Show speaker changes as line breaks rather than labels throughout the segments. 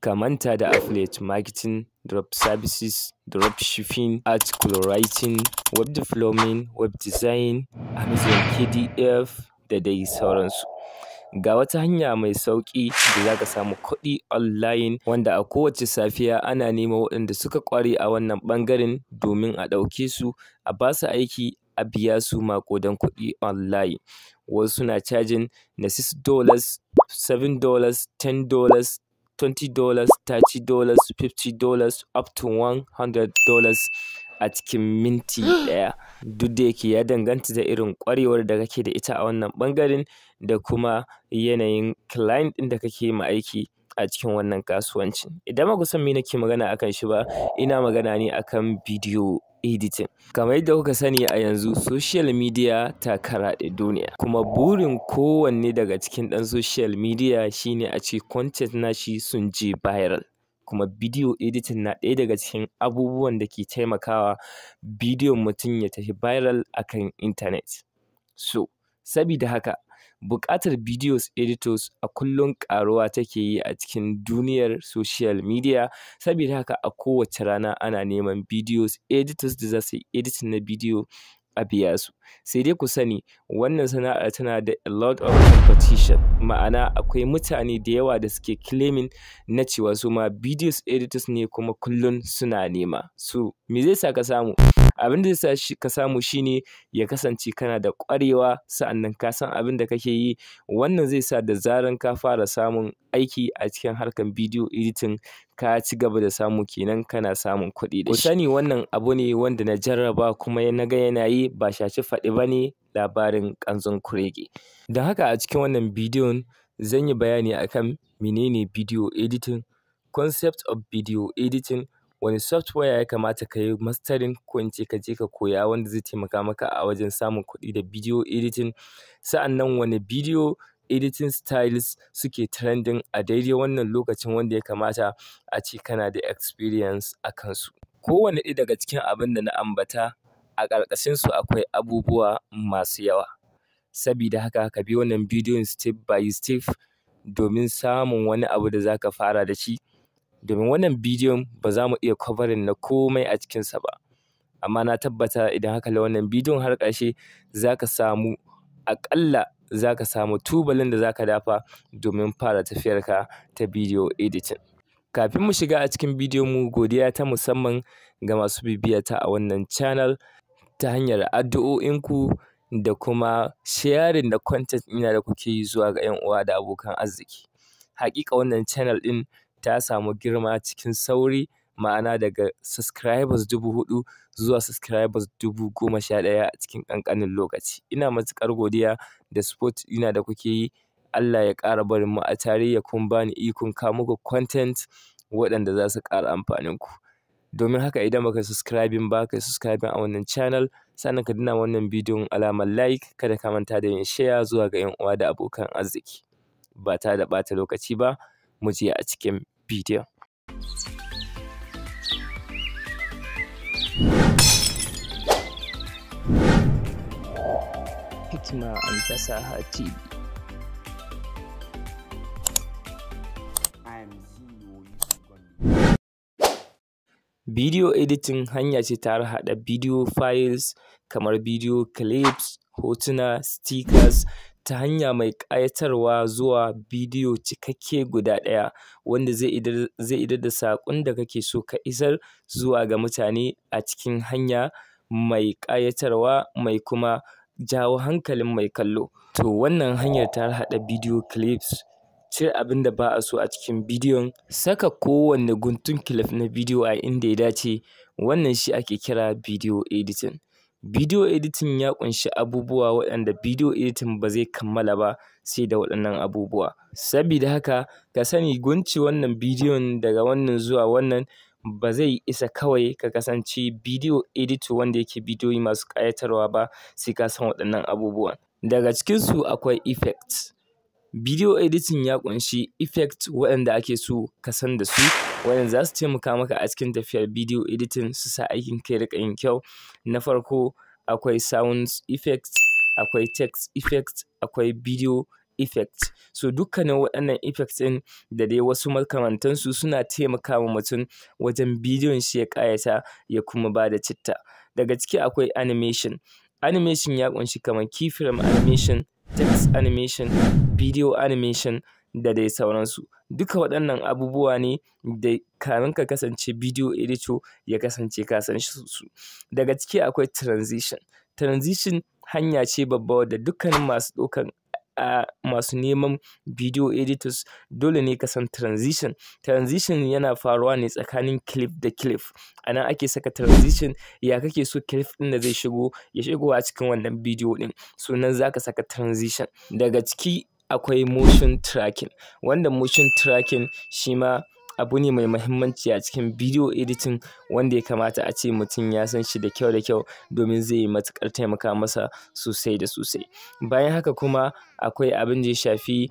ka manta da affiliate marketing, drop services, drop shipping, article writing, web development, web design, Amazon KDF da dai sauransu. Ga wata hanya mai sauƙi da za ka samu kuɗi online wanda a kowace safiya ana neman waɗanda suka ƙware a wannan ɓangaren domin a ɗauke su a ba su aiki a biya su maƙudan kuɗi online. Wasu na cajin na $6, $7, $10, $20, $30, $50 up to $100 a cikin minti ɗaya. Duk da yake ya danganta da irin ƙwarewar da kake da ita a wannan ɓangaren da kuma yanayin client ɗin da kake ma aiki a cikin wannan kasuwancin. Idan ba ku san me nake magana akan shi ba, ina magana ne akan video editing. Kamar yadda kuka sani a yanzu social media ta karaɗe duniya, kuma burin kowanne daga cikin ɗan social media shine a ce content nashi sun je viral. Kuma video editing na ɗaya daga cikin abubuwan da ke taimakawa bidiyon mutum ya tafi viral akan internet. So, sabida haka buƙatar videos editors a kullum ƙaruwa take yi a cikin duniyar social media. Sabida haka a kowace rana ana neman videos editors da za su yi editing na bidiyo a biya su. Sai dai ku sani wannan sana'ar tana da a lot of competition, ma'ana akwai mutane da yawa da suke claiming na cewa su ma videos editors ne kuma kullum suna nema. So, me zai sa ka samu? Abin da zai sa ka samu shine ya kasance kana da ƙwarewa, sa'annan ka san abin da kake yi. Wannan zai sa da zaran ka fara samun aiki a cikin harkar video editing ka ci gaba da samu kenan kana samun kuɗi da shi. Ku sani wannan abu ne wanda na jarraba kuma na ga yana yi, ba shaci faɗi ba ne, labarin ƙanzon kurege. Don haka a cikin wannan bidiyon zan yi bayani akan menene video editing, concept of video editing, wani software ya kamata ka yi mastering ko in ce ka je ka koya wanda zai taimaka maka a wajen samun kuɗi da video editing. Sa'annan wani video editing styles suke trending a daidai wannan lokacin wanda ya kamata a ce kana da experience a kansu. Kowane ɗaya daga cikin abin da na ambata a ƙarƙashinsu akwai abubuwa masu yawa. Sabida haka ka bi wannan bidiyon step by step domin samun wani abu da za ka fara da shi. Domin wannan bidiyon ba za mu iya covering na komai a cikinsa ba. Amma na tabbata idan haka kalla wannan bidiyon har ƙarshe za ka samu aƙalla za ka samu tubalin da za ka dafa domin fara tafiyarka ta video editing. Kafin mu shiga a cikin bidiyon mu, godiya ta musamman ga masu bibiyata a wannan channel ta hanyar addu'o'inku da kuma sharing da content ina da kuke yi zuwa ga 'yan uwa da abokan arziki. Haƙiƙa wannan channel ɗin ta samu girma cikin sauri, ma'ana daga subscribers 4,000 zuwa subscribers 11,000 a cikin ƙanƙanin lokaci. Ina matuƙar godiya da support ina da kuke yi. Allah ya ƙara barin mu a tare ya kuma bani ikon kawo muku content waɗanda za su ƙara amfanin ku. Domin haka idan baka subscribing ba, ka subscribing a wannan channel, sannan ka danna wannan bidiyon alamar like, kada ka manta da yin share zuwa ga 'yan uwa da abokan arziki. Ba tare da ɓata lokaci ba, mu je a cikin bidiyon. HIKIMA FASAHA TV. Video editing hanya ce ta haɗa video files kamar video clips, hotuna, stickers ta hanya mai ƙayatarwa zuwa bidiyo cikakke guda ɗaya wanda zai idar da saƙon da kake so ka isar zuwa ga mutane a cikin hanya mai ƙayatarwa mai kuma jawo hankalin mai kallo. To wannan hanyar ta haɗa video clips, cire abin da ba a so a cikin bidiyon, saka kowanne guntun clip na bidiyo a inda ya dace. Wannan shi ake kira video editing. Video editing ya ƙunshi abubuwa waɗanda video editing ba zai kammala ba sai da waɗannan abubuwa. Sabida haka ka sani gunci wannan bidiyon daga wannan zuwa wannan ba zai isa kawai ka kasance video editor wanda yake bidiyoyi masu ƙayatarwa ba, sai ka san waɗannan abubuwan. Daga cikinsu akwai effects. Video editing ya ƙunshi effect waɗanda ake so ka san da su, waɗanda za su taimaka maka a cikin tafiyar video editing su sa aikin ka ya riƙa yin kyau. Na farko akwai sound effect, akwai text effect, akwai video effect. So dukkanin waɗannan effects ɗin da dai wasu makamantansu suna taimakawa mutum wajen bidiyon shi ya ƙayata ya kuma ba da citta. Daga ciki akwai animation. Animation ya ƙunshi kamar keyframe animation, text animation, video animation da dai sauransu. Duka waɗannan abubuwa ne da kamin ka kasance video editor ya kasance ka san su. Daga ciki akwai transition. Transition hanya ce babba wadda dukkanin masu ɗaukan masu neman video editors dole ne ka san transition. Transition yana faruwa ne tsakanin clip da clip. A nan ake saka transition, ya kake so clip ɗin da zai shigo ya shigo a cikin wannan bidiyo ɗin. So nan za ka saka transition. Daga ciki akwai motion tracking. Wanda motion tracking shi ma abu ne mai muhimmanci a cikin video editing wanda ya kamata a ce mutum ya san shi da kyau da kyau domin zai yi matuƙar taimaka masa sosai da sosai. Bayan haka kuma akwai abin da ya shafi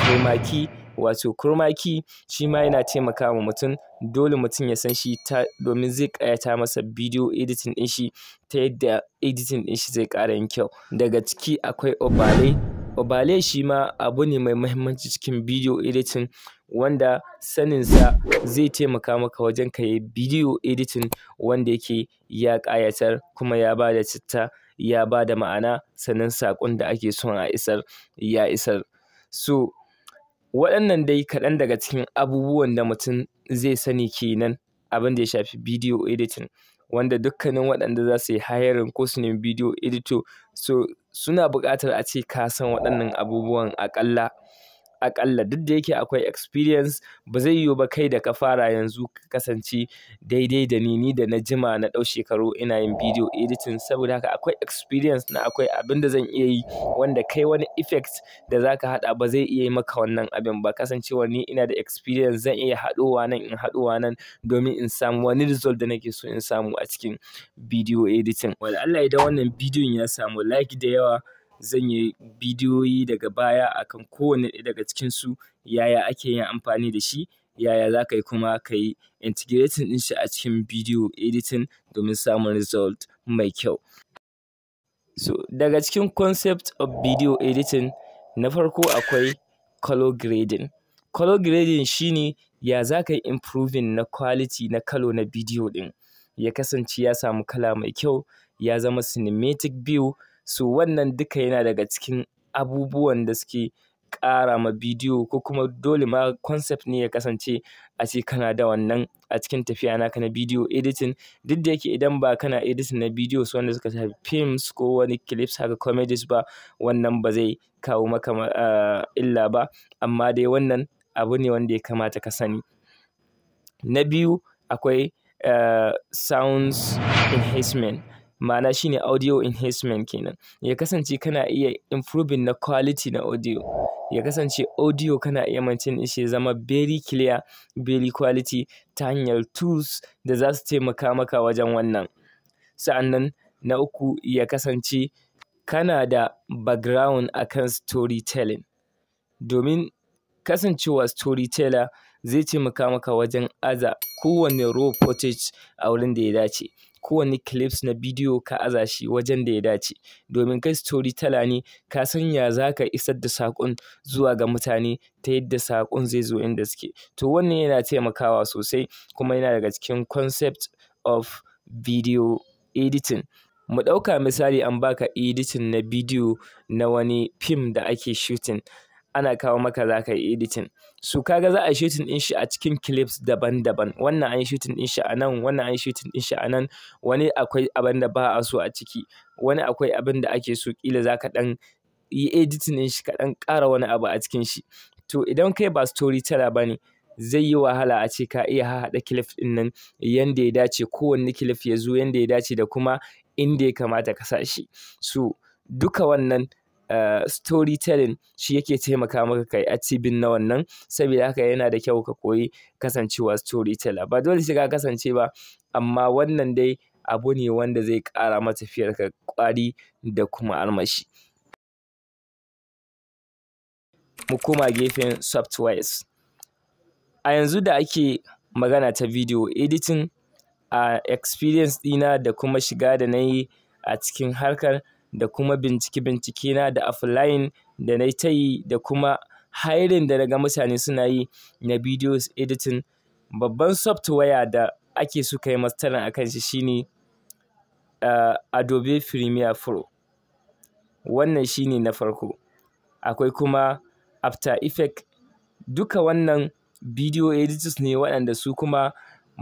chroma key. Wato chroma key shi ma yana taimakawa mutum. Dole mutum ya san shi domin zai ƙayata masa video editing ɗin shi ta yadda editing ɗin shi zai ƙara yin kyau. Daga ciki akwai overlay. Overlay shi ma abu ne mai muhimmanci cikin video editing wanda saninsa zai taimaka maka wajen ka yi video editing wanda yake ya ƙayatar kuma ya ba da citta, ya ba da ma'ana, sannan saƙon da ake son a isar ya isar. So waɗannan dai kaɗan daga cikin abubuwan da mutum zai sani kenan abin da ya shafi video editing, wanda dukkanin waɗanda za su yi hiring ko su nemi video editor so suna buƙatar a ce ka san waɗannan abubuwan aƙalla. Duk da yake akwai experience, ba zai yiwu ba kai da ka fara yanzu ka kasance daidai da ni da na jima na ɗau shekaru ina yin video editing. Saboda haka akwai experience na akwai abin da zan iya yi wanda kai wani effect da za ka haɗa ba zai iya yi maka wannan abin ba. Kasancewar ni ina da experience zan iya haɗowa nan in haɗowa nan domin in samu wani result da nake so in samu a cikin video editing. Wala Allah idan wannan bidiyon ya samu like da yawa, zan yi bidiyoyi daga baya akan kowane ɗaya daga cikinsu, yaya ake yin amfani da shi, yaya za ka yi kuma ka yi integrating ɗin shi a cikin video editing domin samun result mai kyau. So daga cikin concept of video editing na farko akwai color grading. Color grading shine ya za ka yi improving na quality na kalo na bidiyo ɗin, ya kasance ya samu kala mai kyau, ya zama cinematic view. So wannan duka yana daga cikin abubuwan da suke ƙara ma bidiyo, ko kuma dole ma concept ne ya kasance a ce kana da wannan a cikin tafiya naka na video editing. Duk da yake idan ba kana editing na videos wanda suka shafi films ko wani clips haka comedies ba, wannan ba zai kawo maka illa ba, amma dai wannan abu ne wanda ya kamata ka sani. Na biyu akwai sounds enhancement. Ma'ana shine audio enhancement kenan. Ya kasance kana iya improving na quality na audio. Ya kasance audio kana iya maintain shi ya zama very clear, very quality ta hanyar tools da za su taimaka maka wajen wannan. Sa'annan na uku ya kasance kana da background akan storytelling. Domin kasancewa storyteller zai taimaka maka wajen aza kowane raw footage a wurin da ya dace. Kowane clips na bidiyo ka aza shi wajen da ya dace. Domin kai storyteller ne, ka san ya za ka isar da saƙon zuwa ga mutane ta yadda saƙon zai zo inda suke. To wannan yana taimakawa sosai kuma yana daga cikin concept of video editing. Mu ɗauka misali an baka editing na bidiyo na wani fim da ake shooting. Ana kawo maka za ka yi editing. So kaga za a yi shooting ɗin shi a cikin clips daban-daban. Wannan an yi shooting ɗin shi a nan, wannan an yi shooting ɗin shi a nan. Wani akwai abin da ba a so a ciki. Wani akwai abin da ake so ƙila za ka ɗan yi editing ɗin shi ka ɗan ƙara wani abu a cikin shi. To idan kai ba storyteller ba ne, zai yi wahala a ce ka iya haɗa clip ɗin nan yanda ya dace. Kowanne clip ya zo yanda ya dace da kuma inda ya kamata ka sa shi. So duka wannan storytelling shi yake taimaka maka kai achieving na wannan. Saboda haka yana da kyau ka koyi kasancewa storyteller. Ba dole sai ka kasance ba, amma wannan dai abu ne wanda zai ƙara ma tafiyarka ƙwari da kuma armashi. Mu koma gefen softwares. A yanzu da ake magana ta video editing, a experience ɗina da kuma shiga da na yi a cikin harkar da kuma bincike na da applying da na ta yi da kuma hiring da naga mutane suna yi na videos editing, babban software da ake so ka yi mastering a kan shi shine Adobe Premiere Pro. Wannan shine na farko. Akwai kuma After Effects. Duka wannan video editors ne waɗanda su kuma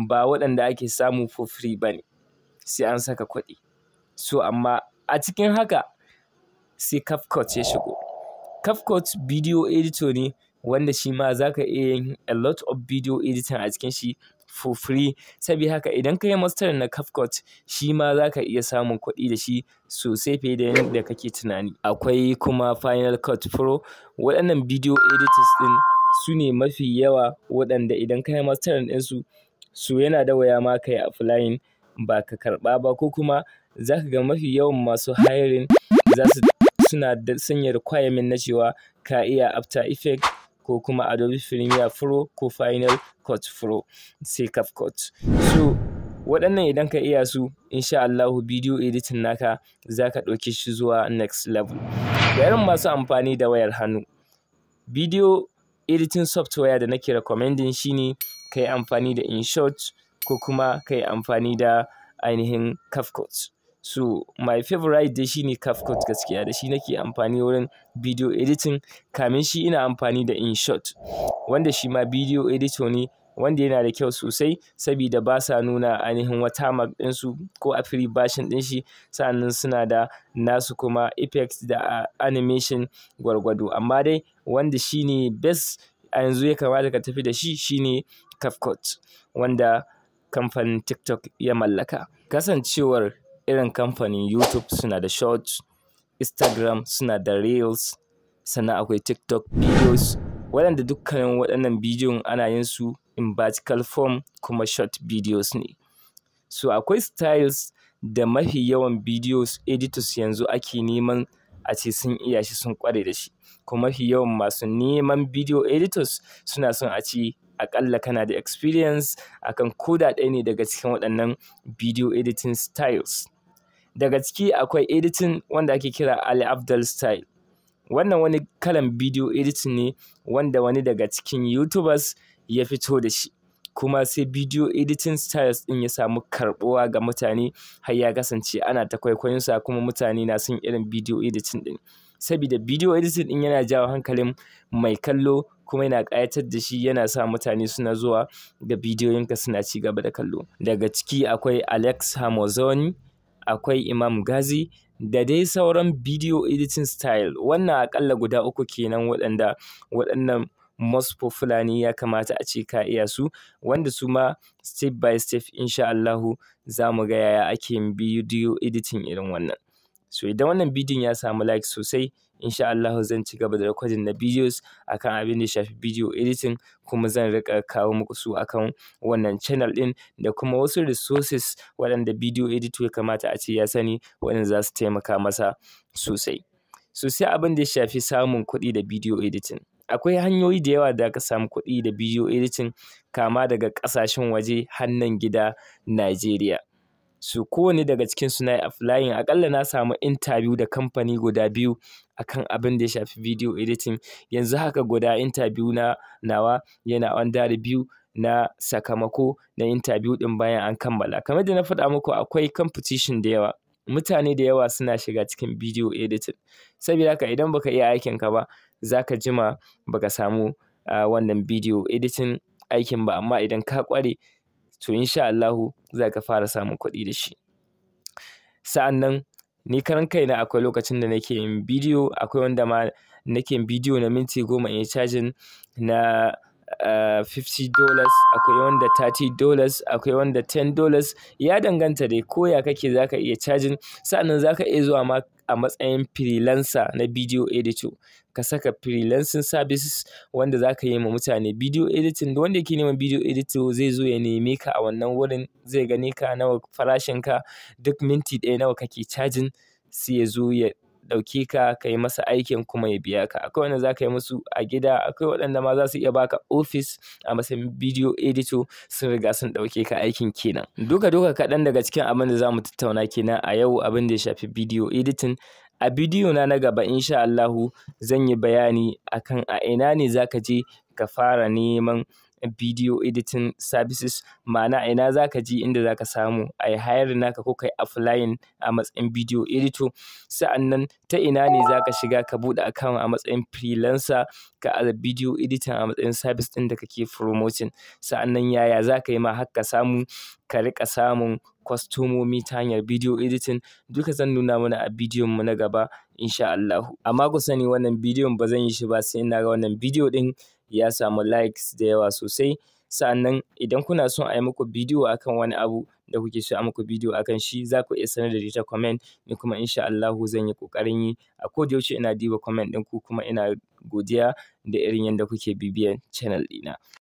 ba waɗanda ake samu for free ba ne, sai an saka kuɗi. So amma a cikin haka sai CapCut ya shigo. CapCut video editor ne wanda shi ma za ka iya yin a lot of video editing a cikin shi for free. Saboda haka idan ka yi mastering na CapCut shi ma za ka iya samun kuɗi da shi sosai fiye da yadda kake tunani. Akwai kuma Final Cut Pro. Waɗannan video editors ɗin su ne mafi yawa waɗanda idan ka yi mastering ɗinsu su yana da waya ma ka yi applying ba ka karɓa ba, ko kuma za ka ga mafi yawan masu hiring suna da sanya requirement na cewa ka iya After Effects ko kuma Adobe Premiere Pro ko Final Cut Pro sai CapCut. So waɗannan idan ka iya su insha Allahu video editing naka za ka ɗauke shi zuwa next level. Da irin masu amfani da wayar hannu, video editing software da nake recommending shine ka yi amfani da InShot ko kuma ka yi amfani da ainihin CapCut. So my favorite dai shine CapCut gaskiya, da shi nake amfani wurin video editing. Kamin shi ina amfani da InShot wanda shi ma video editor ne wanda yana da kyau sosai saboda ba sa nuna ainihin watermark ɗinsu ko a free version ɗin shi, sa'annan suna da nasu kuma effects da animation gwargwado. Amma dai wanda shine best a yanzu ya kamata ka tafi da shi shine CapCut wanda kamfanin TikTok ya mallaka. Kasancewar irin kamfanin YouTube suna da Shorts, Instagram suna da Reels, sannan akwai TikTok videos, waɗanda dukkanin waɗannan bidiyon ana yin su in vertical form kuma short videos ne. So akwai styles da mafi yawan videos editors yanzu ake neman a ce sun iya shi, sun ƙware da shi. Kuma mafi yawan masu neman video editors suna son a ce aƙalla kana da experience akan koda ɗaya ne daga cikin waɗannan video editing styles. Daga ciki akwai editing wanda ake kira Ali Abdul style. Wannan wani kalan video editing ne wanda wani daga cikin YouTubers ya fito da shi, kuma sai video editing styles ɗin ya samu karɓuwa ga mutane har ya kasance ana ta kwaikwayonsa kuma mutane na son irin video editing ɗin. Saboda video editing ɗin yana jawo hankalin mai kallo kuma yana ƙayatar da shi, yana sa mutane suna zuwa ga bidiyoyinka suna ci gaba da kallo. Daga ciki akwai Alex Hamozoni, akwai Imam Gazi da dai sauran video editing style. Wannan aƙalla guda uku kenan waɗannan most popular ne ya kamata a ce ka iya su, wanda su ma step by step insha Allahu za mu ga yaya ake yin video editing irin wannan. So idan wannan bidiyon ya samu like sosai insha Allahu zan ci gaba da recording na videos akan abin da ya shafi video editing, kuma zan rika kawo muku su akan wannan channel ɗin da kuma wasu resources waɗanda video editor ya kamata a ce ya sani waɗanda za su taimaka masa sosai. So sai abin da ya shafi samun kuɗi da video editing. Akwai hanyoyi da yawa da aka samu kuɗi da video editing kama daga ƙasashen waje har nan gida Najeriya. So kowane daga cikin su na yi applying, aƙalla na samu interview da kamfani guda 2 akan abin da ya shafi video editing. Yanzu haka guda interview nawa yana under review na sakamako na interview ɗin bayan an kammala. Kamar da na faɗa muku akwai competition da yawa. Mutane da yawa suna shiga cikin video editing. Saboda haka idan baka iya aikin ka ba za ka jima baka samu wannan video editing aikin ba, amma idan ka ƙware to insha Allahu za ka fara samun kuɗi da shi. Sa'annan ni karan kaina akwai lokacin da nake yin bidiyo, akwai wanda ma nake yin bidiyo na minti 10 in yi charging na $50, akwai wanda $30, akwai wanda $10. Ya danganta dai ko ya kake za ka iya charging. Sa'annan za ka iya zuwa ma a matsayin freelancer na video editor, ka saka freelancing services wanda za ka yi ma mutane video editing. Da wanda yake neman video editor zai zo ya neme ka a wannan wurin, zai gane ka nawa farashinka, duk minti ɗaya nawa kake charging, sai ya zo ya ɗauke ka ka yi masa aikin kuma ya biya ka. Akwai wanda za ka yi musu a gida, akwai waɗanda ma za su iya baka office a matsayin video editor, sun riga sun ɗauke ka aikin kenan. Duka kaɗan daga cikin abin da za mu tattauna kenan a yau, abin da ya shafi video editing A bidiyo na gaba insha Allahu zan yi bayani akan a ina ne za ka je ka fara neman video editing services, ma'ana ina za ka je inda za ka samu a yi hiring naka ko kai applying a matsayin video editor. Sa'annan ta ina ne za ka shiga ka buɗe account a matsayin freelancer ka aza video editing a matsayin service ɗin da kake promoting. Sa'annan yaya za ka yi ma har ka samu ka riƙa samun kwastomomi ta hanyar video editing, duka zan nuna mana a bidiyon mu na gaba insha Allahu. Amma ku sani wannan bidiyon ba zan yi shi ba sai ina ga wannan bidiyo ɗin ya samu likes da yawa sosai. Sa'annan idan kuna son a yi muku bidiyo akan wani abu da kuke so a muku bidiyo akan shi, za ku iya sanar da ni ta comment, ni kuma insha Allahu zan yi ƙoƙarin yi. A koda yaushe ina duba comment ɗinku kuma ina godiya da irin yadda kuke bibiyan channel ɗina.